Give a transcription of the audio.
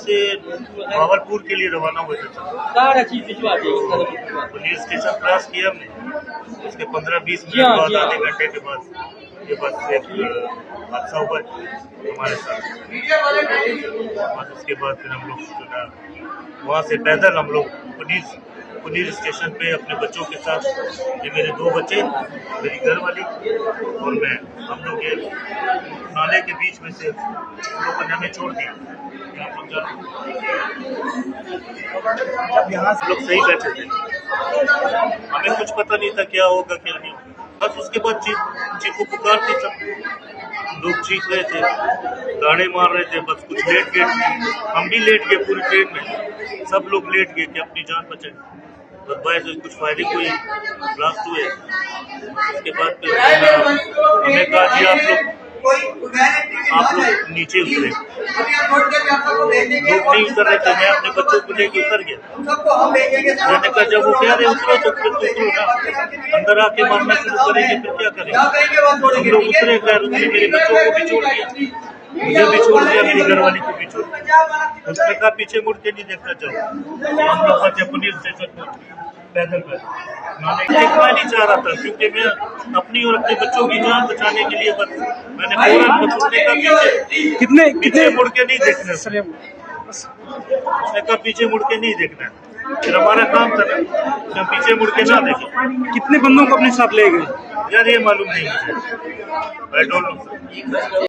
से भावलपुर के लिए रवाना हुए थे। सारा चीज भिजवा देंगे। पुलिस स्टेशन क्रॉस किया हमने, उसके 15-20 मिनट बाद, आधे घंटे के बाद ये बस एक हादसा हुआ हमारे साथ। बस उसके बाद फिर हम लोग वहाँ से पैदल हम लोग पुलिस स्टेशन पे अपने बच्चों के साथ, ये मेरे 2 बच्चे, मेरी घर वाली और मैं, हम लोग ये नाले के बीच में से लोगों ने हमें छोड़ दिया। यहाँ से लोग सही बैठे थे, हमें कुछ पता नहीं था क्या होगा क्या नहीं होगा। बस उसके बाद चीखो पुकार थी, सब लोग चीख रहे थे, गाड़े मार रहे थे। बस कुछ लेट गए, हम भी लेट गए, पूरी ट्रेन में सब लोग लेट गए कि अपनी जान बचाएं। बस बाहर से कुछ फायरिंग हुई, ब्लास्ट हुए। उसके बाद फिर हमें कहा जी आप लोग नीचे उतरे। लोग नहीं उतर रहे थे, मैं अपने बच्चों को लेके उतर गया। मैंने कहा जब वो कह रहे उतरो तो फिर तो उतरो ना, अंदर आके मारना शुरू करेंगे फिर क्या करेंगे। हम लोग उतरे, खैर उसने मेरे बच्चों को भी छोड़ दिया, मुझे भी छोड़ दिया, मेरी घर वाली को भी छोड़ दिया। उसने कहा पीछे मुड़ के नहीं देखना चाहो। हम लोग बचे पुलिस स्टेशन पर पैदल देखना नहीं चाह रहा था, क्योंकि मैं अपनी और अपने बच्चों की जान बचाने के लिए बस मैंने फौरन उसने कहा पीछे मुड़ के नहीं देखना। उसने कहा पीछे मुड़ के नहीं देखना। फिर हमारा काम था ना कि हम पीछे मुड़ के ना देखें। कितने बंदों को अपने साथ ले गए यार ये मालूम नहीं मुझे, I don't know।